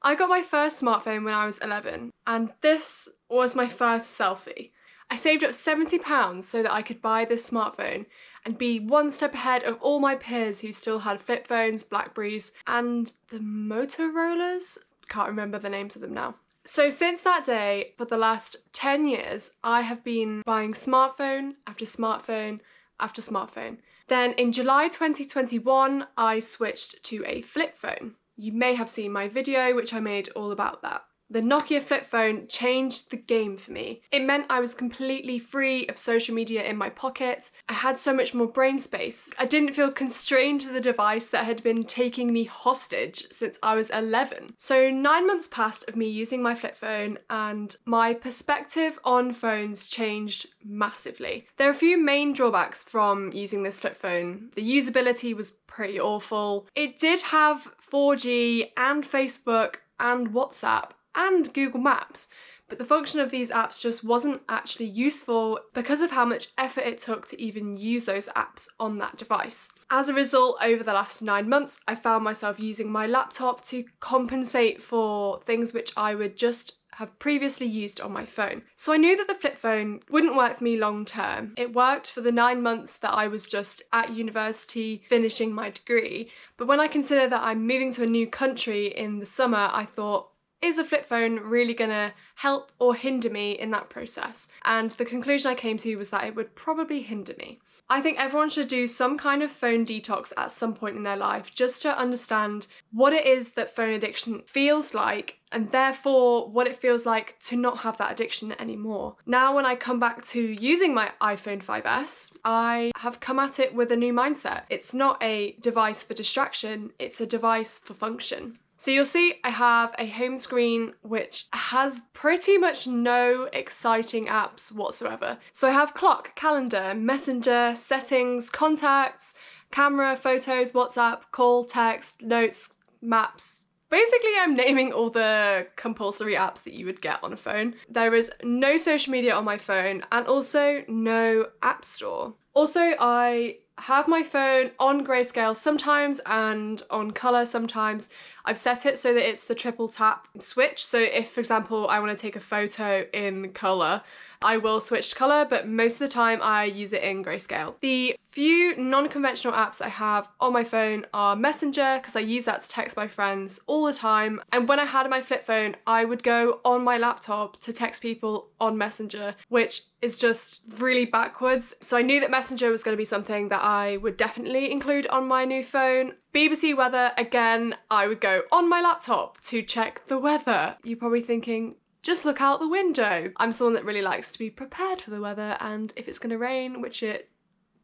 I got my first smartphone when I was 11, and this was my first selfie. I saved up £70 so that I could buy this smartphone and be one step ahead of all my peers who still had flip phones, Blackberries, and the Motorola's? Can't remember the names of them now. So since that day, for the last 10 years, I have been buying smartphone after smartphone after smartphone. Then in July 2021, I switched to a flip phone. You may have seen my video, which I made all about that. The Nokia flip phone changed the game for me. It meant I was completely free of social media in my pocket. I had so much more brain space. I didn't feel constrained to the device that had been taking me hostage since I was 11. So 9 months passed of me using my flip phone and my perspective on phones changed massively. There are a few main drawbacks from using this flip phone. The usability was pretty awful. It did have 4G and Facebook and WhatsApp and Google Maps, but the function of these apps just wasn't actually useful because of how much effort it took to even use those apps on that device. As a result, over the last 9 months, I found myself using my laptop to compensate for things which I would just have previously used on my phone. So I knew that the flip phone wouldn't work for me long term. It worked for the 9 months that I was just at university finishing my degree, but when I consider that I'm moving to a new country in the summer, I thought, is a flip phone really gonna help or hinder me in that process? And the conclusion I came to was that it would probably hinder me. I think everyone should do some kind of phone detox at some point in their life just to understand what it is that phone addiction feels like and therefore what it feels like to not have that addiction anymore. Now when I come back to using my iPhone 5S, I have come at it with a new mindset. It's not a device for distraction, it's a device for function. So you'll see I have a home screen which has pretty much no exciting apps whatsoever. So I have clock, calendar, messenger, settings, contacts, camera, photos, WhatsApp, call, text, notes, maps. Basically, I'm naming all the compulsory apps that you would get on a phone. There is no social media on my phone and also no app store. Also, I have my phone on grayscale sometimes and on colour sometimes. I've set it so that it's the triple tap switch. So if, for example, I want to take a photo in colour, I will switch to colour, but most of the time I use it in grayscale. The few non-conventional apps I have on my phone are Messenger, because I use that to text my friends all the time. And when I had my flip phone, I would go on my laptop to text people on Messenger, which is just really backwards. So I knew that Messenger was going to be something that I would definitely include on my new phone. BBC weather, again, I would go on my laptop to check the weather. You're probably thinking, just look out the window. I'm someone that really likes to be prepared for the weather, and if it's going to rain, which it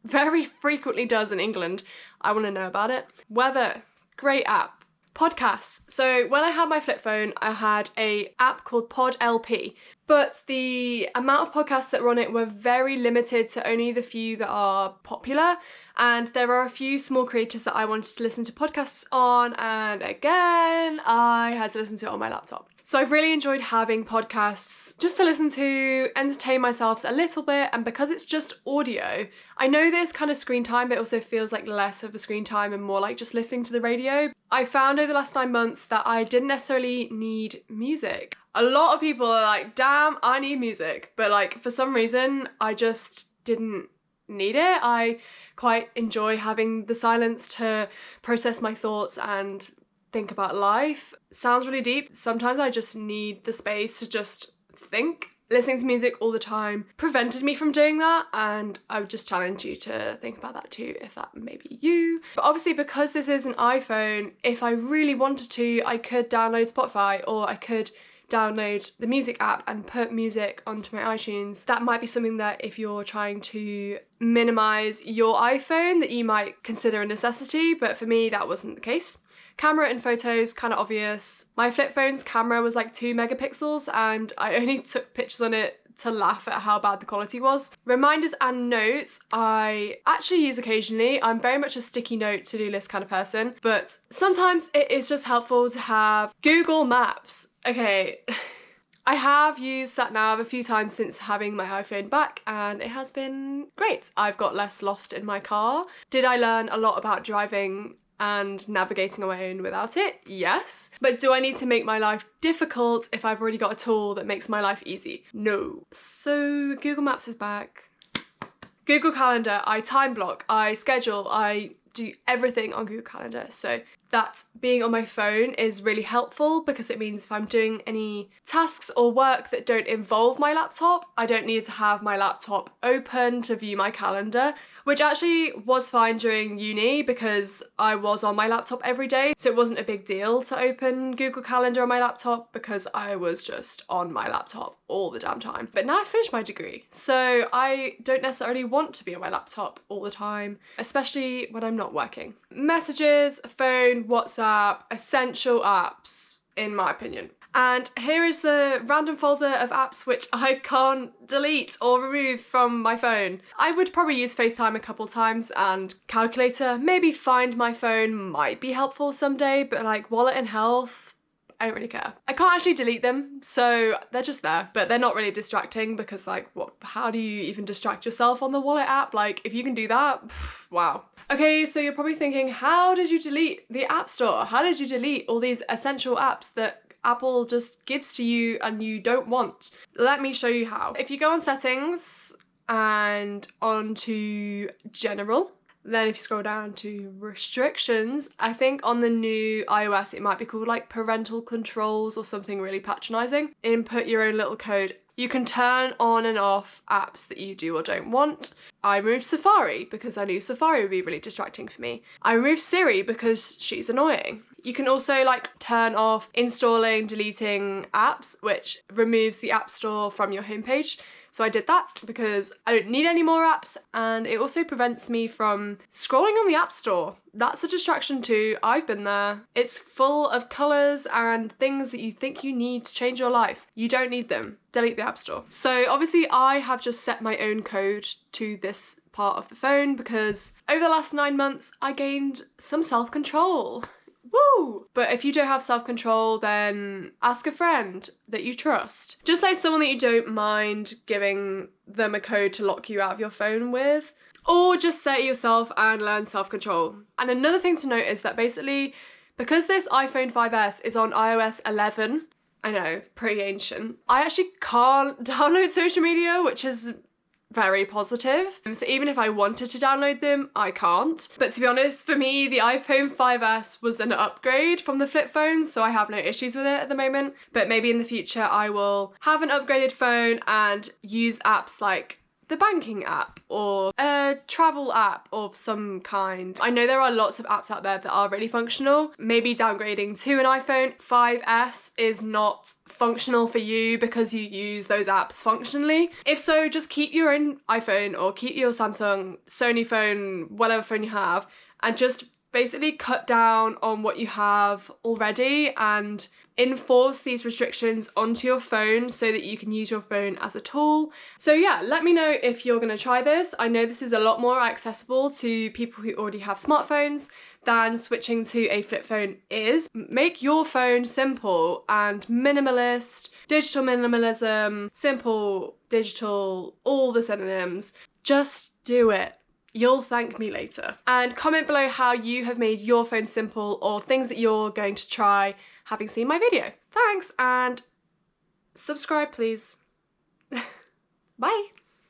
very frequently does in England, I want to know about it. Weather, great app. Podcasts. So when I had my flip phone, I had an app called Pod LP, but the amount of podcasts that were on it were very limited to only the few that are popular, and there are a few small creators that I wanted to listen to podcasts on, and again, I had to listen to it on my laptop. So I've really enjoyed having podcasts just to listen to, entertain myself a little bit, and because it's just audio, I know there's kind of screen time, but it also feels like less of a screen time and more like just listening to the radio. I found over the last 9 months that I didn't necessarily need music. A lot of people are like, damn, I need music, but like for some reason, I just didn't need it. I quite enjoy having the silence to process my thoughts and think about life. Sounds really deep. Sometimes I just need the space to just think. Listening to music all the time prevented me from doing that, and I would just challenge you to think about that too, if that may be you. But obviously, because this is an iPhone, if I really wanted to, I could download Spotify, or I could download the music app and put music onto my iTunes. That might be something that if you're trying to minimize your iPhone, that you might consider a necessity, but for me, that wasn't the case. Camera and photos, kind of obvious. My flip phone's camera was like 2 megapixels and I only took pictures on it to laugh at how bad the quality was. Reminders and notes, I actually use occasionally. I'm very much a sticky note to-do list kind of person, but sometimes it is just helpful to have Google Maps. Okay, I have used SatNav a few times since having my iPhone back and it has been great. I've got less lost in my car. Did I learn a lot about driving and navigating on my own without it? Yes. But do I need to make my life difficult if I've already got a tool that makes my life easy? No. So Google Maps is back. Google Calendar, I time block, I schedule, I do everything on Google Calendar. So that being on my phone is really helpful because it means if I'm doing any tasks or work that don't involve my laptop, I don't need to have my laptop open to view my calendar, which actually was fine during uni because I was on my laptop every day. So it wasn't a big deal to open Google Calendar on my laptop because I was just on my laptop all the damn time. But now I've finished my degree, so I don't necessarily want to be on my laptop all the time, especially when I'm not working. Messages, phone, WhatsApp, essential apps, in my opinion. And here is the random folder of apps which I can't delete or remove from my phone. I would probably use FaceTime a couple times, and calculator, maybe Find My Phone might be helpful someday, but like Wallet and Health, I don't really care. I can't actually delete them, so they're just there, but they're not really distracting because like, how do you even distract yourself on the Wallet app? Like, if you can do that, wow. Okay, so you're probably thinking, how did you delete the App Store? How did you delete all these essential apps that Apple just gives to you and you don't want? Let me show you how. If you go on settings and onto general, then if you scroll down to restrictions, I think on the new iOS it might be called like parental controls or something really patronizing. Input your own little code. You can turn on and off apps that you do or don't want. I removed Safari because I knew Safari would be really distracting for me. I removed Siri because she's annoying. You can also like turn off installing, deleting apps, which removes the App Store from your homepage. So I did that because I don't need any more apps, and it also prevents me from scrolling on the App Store. That's a distraction too. I've been there. It's full of colours and things that you think you need to change your life. You don't need them. Delete the App Store. So obviously I have just set my own code to this part of the phone because over the last 9 months I gained some self-control. Woo! But if you don't have self-control, then ask a friend that you trust. Just like someone that you don't mind giving them a code to lock you out of your phone with. Or just set it yourself and learn self-control. And another thing to note is that basically, because this iPhone 5S is on iOS 11, I know, pretty ancient, I actually can't download social media, which is very positive. So even if I wanted to download them, I can't. But to be honest, for me, the iPhone 5S was an upgrade from the flip phone, so I have no issues with it at the moment. But maybe in the future, I will have an upgraded phone and use apps like the banking app or a travel app of some kind. I know there are lots of apps out there that are really functional. Maybe downgrading to an iPhone 5S is not functional for you because you use those apps functionally. If so, just keep your own iPhone or keep your Samsung, Sony phone, whatever phone you have, and just basically cut down on what you have already and enforce these restrictions onto your phone so that you can use your phone as a tool. So yeah, let me know if you're gonna try this. I know this is a lot more accessible to people who already have smartphones than switching to a flip phone is. Make your phone simple and minimalist, digital minimalism, simple, digital, all the synonyms. Just do it. You'll thank me later. And comment below how you have made your phone simple or things that you're going to try having seen my video. Thanks, and subscribe please. Bye.